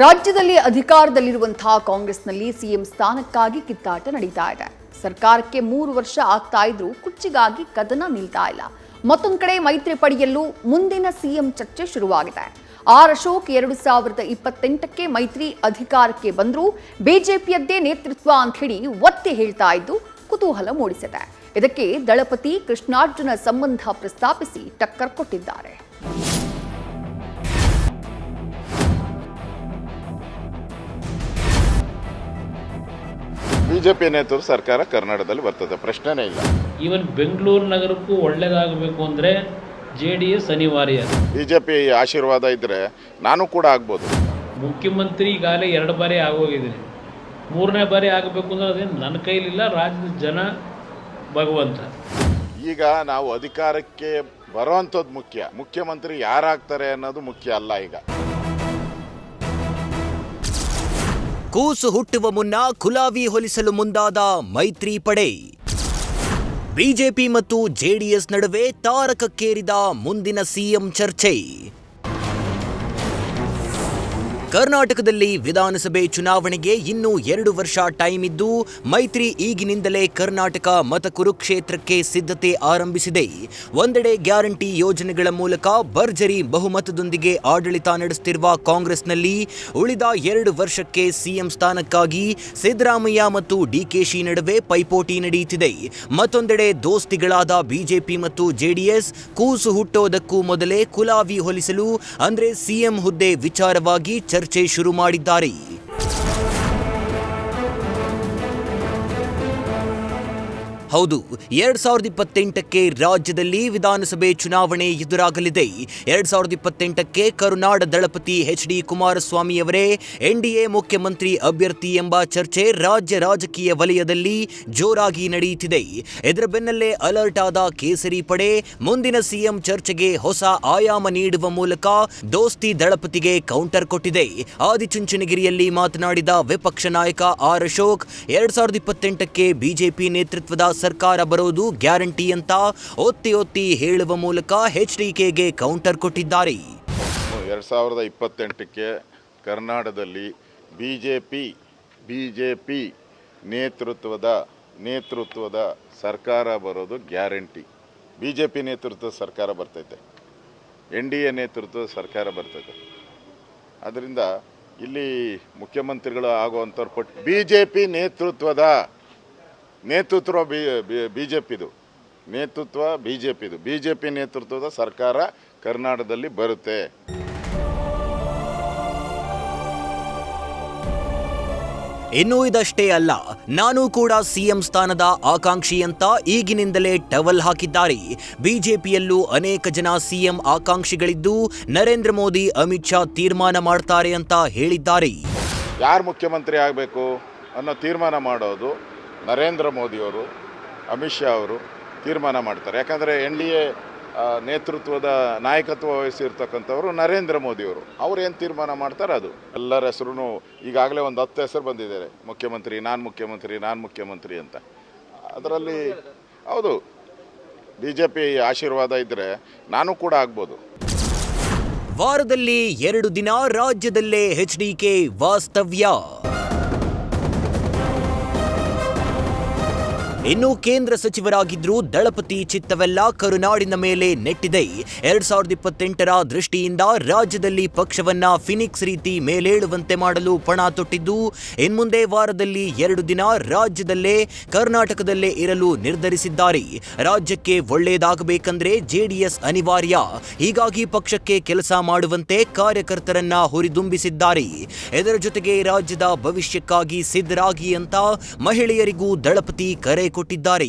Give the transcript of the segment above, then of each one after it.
ರಾಜ್ಯದಲ್ಲಿ ಅಧಿಕಾರದಲ್ಲಿರುವಂತಹ ಕಾಂಗ್ರೆಸ್ನಲ್ಲಿ ಸಿಎಂ ಸ್ಥಾನಕ್ಕಾಗಿ ಕಿತ್ತಾಟ ನಡೀತಾ ಇದೆ. ಸರ್ಕಾರಕ್ಕೆ 3 ವರ್ಷ ಆಗ್ತಾ ಇದ್ರೂ ಕುರ್ಚಿಗಾಗಿ ಕದನ ನಿಲ್ತಾ ಇಲ್ಲ. ಮತ್ತೊಂದು ಕಡೆ ಮೈತ್ರಿ ಪಡೆಯಲು ಮುಂದಿನ ಸಿಎಂ ಚರ್ಚೆ ಶುರುವಾಗಿದೆ. ಆರ್ ಅಶೋಕ್ 2028ಕ್ಕೆ ಮೈತ್ರಿ ಅಧಿಕಾರಕ್ಕೆ ಬಂದರೂ ಬಿಜೆಪಿಯದ್ದೇ ನೇತೃತ್ವ ಅಂತ ಹೇಳಿ ಒತ್ತಿ ಹೇಳ್ತಾ ಇದ್ದು ಕುತೂಹಲ ಮೂಡಿಸಿದೆ. ಇದಕ್ಕೆ ದಳಪತಿ ಕೃಷ್ಣಾರ್ಜುನ ಸಂಬಂಧ ಪ್ರಸ್ತಾಪಿಸಿ ಟಕ್ಕರ್ ಕೊಟ್ಟಿದ್ದಾರೆ. ಬಿಜೆಪಿ ನೇತೃತ್ವದ ಸರ್ಕಾರ ಕರ್ನಾಟಕದಲ್ಲಿ ಬರ್ತದೆ, ಪ್ರಶ್ನೆನೇ ಇಲ್ಲ. ಈವನ್ ಬೆಂಗಳೂರು ನಗರಕ್ಕೂ ಒಳ್ಳೆಯದಾಗಬೇಕು ಅಂದರೆ JDS ಅನಿವಾರ್ಯ. ಬಿಜೆಪಿ ಆಶೀರ್ವಾದ ಇದ್ದರೆ ನಾನು ಕೂಡ ಆಗ್ಬೋದು. ಮುಖ್ಯಮಂತ್ರಿ ಈಗಾಗಲೇ 2 ಬಾರಿ ಆಗೋಗಿದ್ದೀನಿ. 3ನೇ ಬಾರಿ ಆಗಬೇಕು ಅಂದ್ರೆ ಅದೇನು ನನ್ನ ಕೈಲಿಲ್ಲ, ರಾಜ್ಯದ ಜನ ಭಗವಂತ. ಈಗ ನಾವು ಅಧಿಕಾರಕ್ಕೆ ಬರೋವಂಥದ್ದು ಮುಖ್ಯ, ಮುಖ್ಯಮಂತ್ರಿ ಯಾರಾಗ್ತಾರೆ ಅನ್ನೋದು ಮುಖ್ಯ ಅಲ್ಲ. ಈಗ ಕೂಸು ಹುಟ್ಟುವ ಮುನ್ನ ಕುಲಾವಿ ಹೊಲಿಸಲು ಮುಂದಾದ ಮೈತ್ರಿ ಪಡೆ. ಬಿಜೆಪಿ ಮತ್ತು ಜೆಡಿಎಸ್ ನಡುವೆ ತಾರಕಕ್ಕೇರಿದ ಮುಂದಿನ ಸಿಎಂ ಚರ್ಚೆ. ಕರ್ನಾಟಕದಲ್ಲಿ ವಿಧಾನಸಭೆ ಚುನಾವಣೆಗೆ ಇನ್ನೂ 2 ವರ್ಷ ಟೈಮ್ ಇದ್ದು ಮೈತ್ರಿ ಈಗಿನಿಂದಲೇ ಕರ್ನಾಟಕ ಮತ ಕುರುಕ್ಷೇತ್ರಕ್ಕೆ ಸಿದ್ಧತೆ ಆರಂಭಿಸಿದೆ. ಒಂದೆಡೆ ಗ್ಯಾರಂಟಿ ಯೋಜನೆಗಳ ಮೂಲಕ ಭರ್ಜರಿ ಬಹುಮತದೊಂದಿಗೆ ಆಡಳಿತ ನಡೆಸುತ್ತಿರುವ ಕಾಂಗ್ರೆಸ್ನಲ್ಲಿ ಉಳಿದ 2 ವರ್ಷಕ್ಕೆ ಸಿಎಂ ಸ್ಥಾನಕ್ಕಾಗಿ ಸಿದ್ದರಾಮಯ್ಯ ಮತ್ತು ಡಿಕೆಶಿ ನಡುವೆ ಪೈಪೋಟಿ ನಡೆಯುತ್ತಿದೆ. ಮತ್ತೊಂದೆಡೆ ದೋಸ್ತಿಗಳಾದ ಬಿಜೆಪಿ ಮತ್ತು ಜೆಡಿಎಸ್ ಕೂಸು ಹುಟ್ಟೋದಕ್ಕೂ ಮೊದಲೇ ಕುಲಾವಿ ಹೊಲಿಸಲು ಅಂದ್ರೆ ಸಿಎಂ ಹುದ್ದೆ ವಿಚಾರವಾಗಿ ಚರ್ಚೆ ಶುರು ಮಾಡಿದ್ದಾರೆ. ಹೌದು, 2028ಕ್ಕೆ ರಾಜ್ಯದಲ್ಲಿ ವಿಧಾನಸಭೆ ಚುನಾವಣೆ ಎದುರಾಗಲಿದೆ. 2028ಕ್ಕೆ ಕರುನಾಡ ದಳಪತಿ HD ಕುಮಾರಸ್ವಾಮಿಯವರೇ NDA ಮುಖ್ಯಮಂತ್ರಿ ಅಭ್ಯರ್ಥಿ ಎಂಬ ಚರ್ಚೆ ರಾಜ್ಯ ರಾಜಕೀಯ ವಲಯದಲ್ಲಿ ಜೋರಾಗಿ ನಡೆಯುತ್ತಿದೆ. ಇದರ ಬೆನ್ನಲ್ಲೇ ಅಲರ್ಟ್ ಆದ ಕೇಸರಿ ಪಡೆ ಮುಂದಿನ ಸಿಎಂ ಚರ್ಚೆಗೆ ಹೊಸ ಆಯಾಮ ನೀಡುವ ಮೂಲಕ ದೋಸ್ತಿ ದಳಪತಿಗೆ ಕೌಂಟರ್ ಕೊಟ್ಟಿದೆ. ಆದಿಚುಂಚನಗಿರಿಯಲ್ಲಿ ಮಾತನಾಡಿದ ವಿಪಕ್ಷ ನಾಯಕ ಆರ್ ಅಶೋಕ್ 2028ಕ್ಕೆ ಬಿಜೆಪಿ ನೇತೃತ್ವದ ಸರ್ಕಾರ ಬರೋದು ಗ್ಯಾರಂಟಿ ಅಂತ ಒತ್ತಿ ಹೇಳುವ ಮೂಲಕ HDKಗೆ ಕೌಂಟರ್ ಕೊಟ್ಟಿದ್ದಾರೆ. 2028ಕ್ಕೆ ಕರ್ನಾಟಕದಲ್ಲಿ ಬಿಜೆಪಿ ನೇತೃತ್ವದ ಸರ್ಕಾರ ಬರೋದು ಗ್ಯಾರಂಟಿ. ಬಿಜೆಪಿ ನೇತೃತ್ವದ ಸರ್ಕಾರ ಬರ್ತೈತೆ, NDA ನೇತೃತ್ವದ ಸರ್ಕಾರ ಬರ್ತೈತೆ. ಅದರಿಂದ ಇಲ್ಲಿ ಮುಖ್ಯಮಂತ್ರಿಗಳು ಆಗುವಂಥವ್ರು ಪಟ್ಟು ಬಿಜೆಪಿ ನೇತೃತ್ವ ಬಿಜೆಪಿ ನೇತೃತ್ವದ ಸರ್ಕಾರ ಕರ್ನಾಟಕದಲ್ಲಿ ಬರುತ್ತೆ. ಇನ್ನು ಇದಷ್ಟೇ ಅಲ್ಲ, ನಾನು ಕೂಡ ಸಿಎಂ ಸ್ಥಾನದ ಆಕಾಂಕ್ಷಿ ಅಂತ ಈಗಿನಿಂದಲೇ ಟವಲ್ ಹಾಕಿದ್ದಾರೆ. ಬಿಜೆಪಿಯಲ್ಲೂ ಅನೇಕ ಜನ ಸಿಎಂ ಆಕಾಂಕ್ಷಿಗಳಿದ್ದು ನರೇಂದ್ರ ಮೋದಿ, ಅಮಿತ್ ಶಾ ತೀರ್ಮಾನ ಮಾಡ್ತಾರೆ ಅಂತ ಹೇಳಿದ್ದಾರೆ. ಯಾರು ಮುಖ್ಯಮಂತ್ರಿ ಆಗಬೇಕು ಅನ್ನೋ ತೀರ್ಮಾನ ಮಾಡೋದು ನರೇಂದ್ರ ಮೋದಿಯವರು, ಅಮಿತ್ ಶಾ ಅವರು ತೀರ್ಮಾನ ಮಾಡ್ತಾರೆ. ಯಾಕಂದರೆ NDA ನೇತೃತ್ವದ ನಾಯಕತ್ವ ವಹಿಸಿರ್ತಕ್ಕಂಥವರು ನರೇಂದ್ರ ಮೋದಿಯವರು. ಅವ್ರು ಏನು ತೀರ್ಮಾನ ಮಾಡ್ತಾರೆ ಅದು. ಎಲ್ಲರ ಹೆಸರು ಈಗಾಗಲೇ ಒಂದು 10 ಹೆಸರು ಬಂದಿದ್ದಾರೆ, ನಾನು ಮುಖ್ಯಮಂತ್ರಿ ಅಂತ. ಅದರಲ್ಲಿ ಹೌದು, ಬಿಜೆಪಿ ಆಶೀರ್ವಾದ ಇದ್ದರೆ ನಾನು ಕೂಡ ಆಗ್ಬೋದು. ವಾರದಲ್ಲಿ 2 ದಿನ ರಾಜ್ಯದಲ್ಲೇ HDK ವಾಸ್ತವ್ಯ. ಇನ್ನು ಕೇಂದ್ರ ಸಚಿವರಾಗಿದ್ರೂ ದಳಪತಿ ಚಿತ್ತವೆಲ್ಲ ಕರುನಾಡಿನ ಮೇಲೆ ನೆಟ್ಟಿದೆ. 2028ರ ದೃಷ್ಟಿಯಿಂದ ರಾಜ್ಯದಲ್ಲಿ ಪಕ್ಷವನ್ನ ಫಿನಿಕ್ಸ್ ರೀತಿ ಮೇಲೇಳುವಂತೆ ಮಾಡಲು ಪಣ ತೊಟ್ಟಿದ್ದು, ಇನ್ಮುಂದೆ ವಾರದಲ್ಲಿ 2 ದಿನ ರಾಜ್ಯದಲ್ಲೇ ಕರ್ನಾಟಕದಲ್ಲೇ ಇರಲು ನಿರ್ಧರಿಸಿದ್ದಾರೆ. ರಾಜ್ಯಕ್ಕೆ ಒಳ್ಳೆಯದಾಗಬೇಕಂದ್ರೆ JDS ಅನಿವಾರ್ಯ. ಹೀಗಾಗಿ ಪಕ್ಷಕ್ಕೆ ಕೆಲಸ ಮಾಡುವಂತೆ ಕಾರ್ಯಕರ್ತರನ್ನ ಹುರಿದುಂಬಿಸಿದ್ದಾರೆ. ಇದರ ಜೊತೆಗೆ ರಾಜ್ಯದ ಭವಿಷ್ಯಕ್ಕಾಗಿ ಸಿದ್ಧರಾಗಿ ಅಂತ ಮಹಿಳೆಯರಿಗೂ ದಳಪತಿ ಕರೆ ಕೊಟ್ಟಿದ್ದಾರೆ.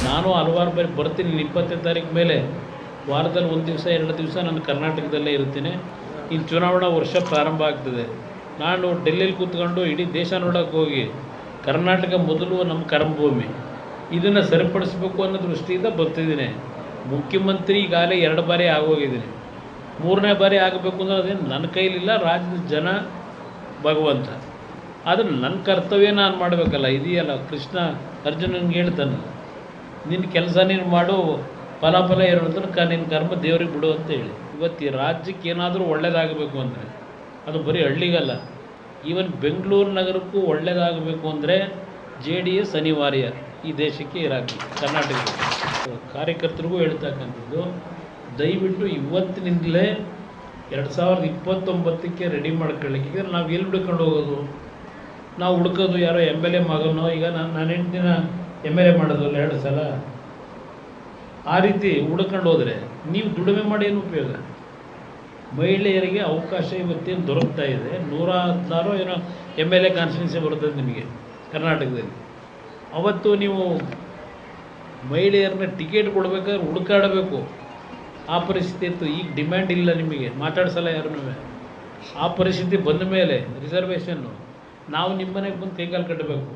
ನಾನು ಹಲವಾರು ಬಾರಿ ಬರ್ತೀನಿ. 20ನೇ ತಾರೀಕು ಮೇಲೆ ವಾರದಲ್ಲಿ 1 ದಿವಸ 2 ದಿವಸ ನಾನು ಕರ್ನಾಟಕದಲ್ಲೇ ಇರ್ತೀನಿ. ಇನ್ನು ಚುನಾವಣಾ ವರ್ಷ ಪ್ರಾರಂಭ ಆಗ್ತದೆ. ನಾನು ಡೆಲ್ಲಿಲಿ ಕೂತ್ಕೊಂಡು ಇಡೀ ದೇಶ ನೋಡೋಕೆ ಹೋಗಿ ಕರ್ನಾಟಕ ಮೊದಲು ನಮ್ಮ ಕರ್ಮಭೂಮಿ, ಇದನ್ನು ಸರಿಪಡಿಸಬೇಕು ಅನ್ನೋ ದೃಷ್ಟಿಯಿಂದ ಬರ್ತಿದ್ದೀನಿ. ಮುಖ್ಯಮಂತ್ರಿ ಈಗಾಗಲೇ 2 ಬಾರಿ ಆಗೋಗಿದ್ದೀನಿ. 3ನೇ ಬಾರಿ ಆಗಬೇಕು ಅಂದ್ರೆ ಅದೇನು ನನ್ನ ಕೈಲಿಲ್ಲ, ರಾಜ್ಯದ ಜನ ಭಗವಂತ. ಆದರೆ ನನ್ನ ಕರ್ತವ್ಯ ನಾನು ಮಾಡಬೇಕಲ್ಲ. ಇದೆಯಲ್ಲ, ಕೃಷ್ಣ ಅರ್ಜುನನಿಗೆ ಹೇಳ್ತಾನೆ, ನಿನ್ನ ಕೆಲಸ ನೀನು ಮಾಡು, ಫಲಾಫಲ ಇರೋ ತನಕ ನಿನ್ನ ಕರ್ಮ ದೇವ್ರಿಗೆ ಬಿಡು ಅಂತ ಹೇಳಿ. ಇವತ್ತು ಈ ರಾಜ್ಯಕ್ಕೆ ಏನಾದರೂ ಒಳ್ಳೆಯದಾಗಬೇಕು ಅಂದರೆ ಅದು ಬರೀ ಹಳ್ಳಿಗಲ್ಲ, ಈವನ್ ಬೆಂಗಳೂರು ನಗರಕ್ಕೂ ಒಳ್ಳೆಯದಾಗಬೇಕು ಅಂದರೆ JDS ಅನಿವಾರ್ಯ ಈ ದೇಶಕ್ಕೆ ಇರಾಕಿ ಕರ್ನಾಟಕದಲ್ಲಿ. ಕಾರ್ಯಕರ್ತರಿಗೂ ಹೇಳ್ತಕ್ಕಂಥದ್ದು, ದಯವಿಟ್ಟು ಇವತ್ತಿನಿಂದಲೇ 2029ಕ್ಕೆ ರೆಡಿ ಮಾಡ್ಕೊಳ್ಳಿಕ್ಕೆ. ನಾವು ಎಲ್ಲಿ ಹುಡ್ಕೊಂಡು ಹೋಗೋದು? ನಾವು ಹುಡ್ಕೋದು ಯಾರೋ MLA ಮಗನೋ, ಈಗ ನಾನು ಹೆಂಡ್ತಿನ MLA ಮಾಡೋದಲ್ಲ 2 ಸಲ, ಆ ರೀತಿ ಹುಡ್ಕೊಂಡು ಹೋದರೆ ನೀವು ದುಡಿಮೆ ಮಾಡಿ ಏನು ಉಪಯೋಗ? ಮಹಿಳೆಯರಿಗೆ ಅವಕಾಶ ಇವತ್ತೇನು ದೊರಕ್ತಾ ಇದೆ, 116 ಏನೋ MLA ಕಾನ್ಸ್ಟಿಟ್ಯೂನ್ಸಿ ಬರ್ತದೆ ನಿಮಗೆ ಕರ್ನಾಟಕದಲ್ಲಿ. ಅವತ್ತು ನೀವು ಮಹಿಳೆಯರನ್ನ ಟಿಕೆಟ್ ಕೊಡಬೇಕಾದ್ರೆ ಹುಡುಕಾಡಬೇಕು, ಆ ಪರಿಸ್ಥಿತಿ ಇತ್ತು. ಈಗ ಡಿಮ್ಯಾಂಡ್ ಇಲ್ಲ ನಿಮಗೆ, ಮಾತಾಡ್ಸಲ್ಲ ಯಾರೂ. ಆ ಪರಿಸ್ಥಿತಿ ಬಂದ ಮೇಲೆ ರಿಸರ್ವೇಷನ್ನು ನಾವು ನಿಮ್ಮ ಮನೆಗೆ ಬಂದು ಕೈಕಾಲು ಕಟ್ಟಬೇಕು.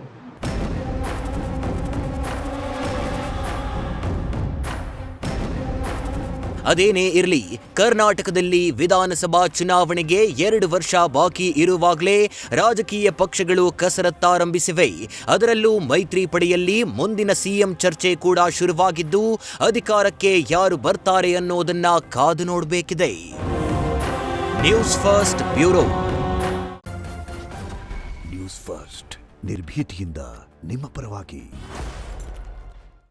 ಅದೇನೇ ಇರಲಿ, ಕರ್ನಾಟಕದಲ್ಲಿ ವಿಧಾನಸಭಾ ಚುನಾವಣೆಗೆ 2 ವರ್ಷ ಬಾಕಿ ಇರುವಾಗಲೇ ರಾಜಕೀಯ ಪಕ್ಷಗಳು ಕಸರತ್ತಾರಂಭಿಸಿವೆ. ಅದರಲ್ಲೂ ಮೈತ್ರಿ ಪಡೆಯಲ್ಲಿ ಮುಂದಿನ CM ಚರ್ಚೆ ಕೂಡ ಶುರುವಾಗಿದ್ದು, ಅಧಿಕಾರಕ್ಕೆ ಯಾರು ಬರ್ತಾರೆ ಅನ್ನೋದನ್ನ ಕಾದು ನೋಡಬೇಕಿದೆ. News first bureau. News first ನಿರ್ಭೀತಿಯಿಂದ ನಿಮ್ಮ ಪರವಾಗಿ.